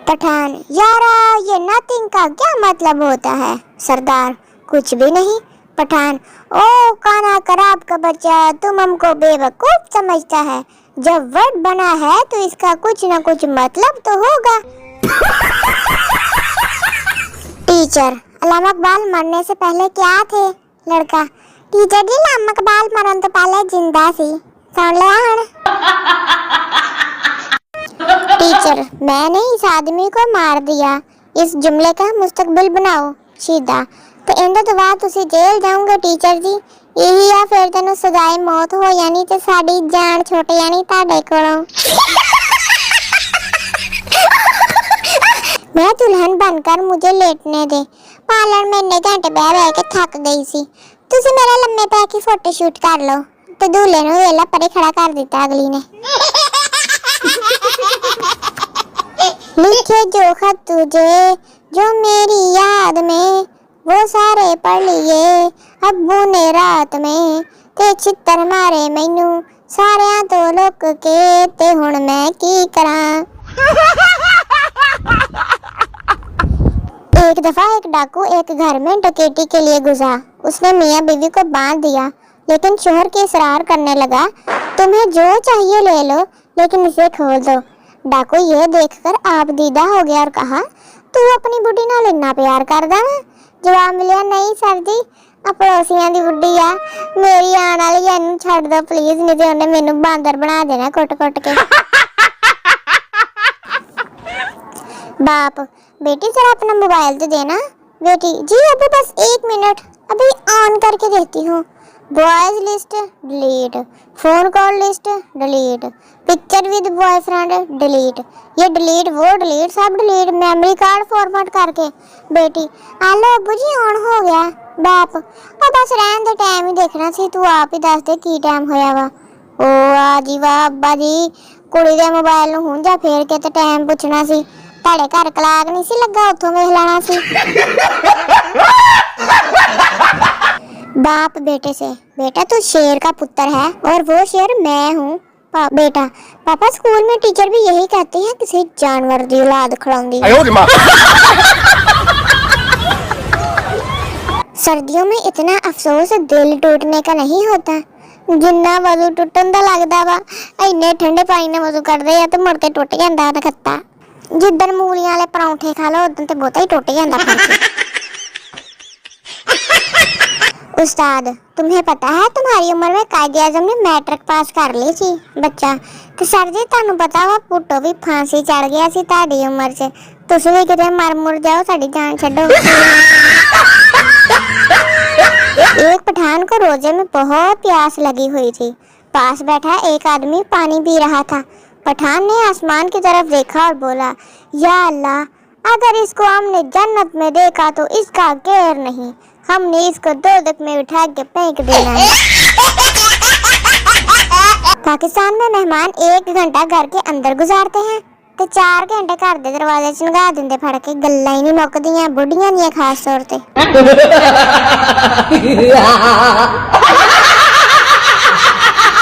पठान, यारा ये नथिंग का क्या मतलब होता है? सरदार, कुछ भी नहीं। पठान, ओ काना खराब का बच्चा, तुम हमको बेवकूफ समझता है। जब वर्ड बना है तो इसका कुछ न कुछ मतलब तो होगा। टीचर, अल्लामा इकबाल मरने से पहले क्या थे? लड़का, टीचर जी अल्लामा इकबाल मरन तो पहले जिंदा सी। सुन लिया? टीचर, मैंने इस आदमी को मार दिया। इस जुमले का मुस्तकबिल बनाओ। सीधा, तो इंदे तो बाद तुसी जेल जाओगे टीचर जी। यही या फिर तेन सजाए मौत हो यानी ते साडी जान छुट यानी ताडे कोलों। मैं दुल्हन बनकर मुझे लेटने दे। पार्लर में इन्ने घंटे बह बह के थक गई सी। तुसी मेरा लम्मे पै के फोटो शूट कर लो। तो दूल्हे नु वेला परे खड़ा कर दिता अगली ने। लिखे जो खत तुझे जो मेरी याद में, वो सारे पढ़ लिए अब्बू ने रात में। ते चित्तर मारे मैनू सारियां तो लोक के, ते हुण मैं की करां। एक दफा एक डाकू एक घर में डकैती के लिए घुसा। उसने मियां बीवी को बांध दिया, लेकिन शोहर के इसरार करने लगा, तुम्हें जो चाहिए ले लो लेकिन इसे खोल दो। डाकू यह देखकर आप दीदा हो गया और कहा, तू अपनी बुढ़ी नाल इन्ना प्यार करदा है? जवाब मिलिया, नहीं सर जी, पड़ोसियां दी बुढ़ी आ, मेरी आने वाली है, इन्हू छड्ड दो प्लीज, नहीं ते उन्हें मैनू बांदर बना देना कुट-कुट के। बाप, बेटी जरा अपना मोबाइल तो देना। बेटी, जी अभी बस 1 मिनट, अभी ऑन करके देती हूँ। Boys list delete, phone call list delete, picture with boyfriend delete, ये डिलीट वो डिलीट सब डिलीट, मेमोरी कार्ड फॉर्मेट करके। बेटी, आलो अब्बू जी ऑन हो गया। बाप, और बस रहन दे, टाइम ही देखना सी, तू आप ही दस दे की टाइम होया वा। ओ वाह जी वाह अब्बा जी, कुड़ी दे मोबाइल नूं हुंजा फेर के ते टाइम पुछना सी। ताड़े घर क्लाक नहीं सी लगा, उथों वेख लेना सी। बाप बेटे से, बेटा तू शेर का पुत्र है और वो शेर मैं हूँ। बेटा, पापा स्कूल में टीचर भी यही कहती है, किसी जानवर दी औलाद खड़ाउंदी। सर्दियों में इतना अफसोस दिल टूटने का नहीं होता जिन्ना वजू टुटन दा लगदा वा। इन्ने ठंडे पानी नाल वजू करदे आ ते मुड़ के टुट जांदा नखत्ता। जिद्दन मूलियां वाले परौंठे खा लो उदन ते बहुता ही टुट जांदा। उस्ताद, तुम्हें पता है तुम्हारी उम्र में कायदे आजम ने मैट्रिक पास कर ली थी। बच्चा, तो सर जी तानू पता वा पुट्टो भी फांसी चढ़ गया सी ताड़ी उम्र से, तुसी भी किते मर मुर जाओ, साडी जान छड्डो। एक पठान को रोजे में बहुत प्यास लगी हुई थी। पास बैठा एक आदमी पानी पी रहा था। पठान ने आसमान की तरफ देखा और बोला, या अल्लाह, अगर इसको हमने जन्नत में देखा तो इसका गैर नहीं, हमने इसको दोज़ख में उठा के फेंक देना है। पाकिस्तान में मेहमान 1 घंटा घर के अंदर गुजारते हैं तो 4 घंटे घर के दरवाजे च लगा देंदे फड़ के। गल्लां ही नहीं मुकदियां बुढ़ियां दियां खास तौर ते।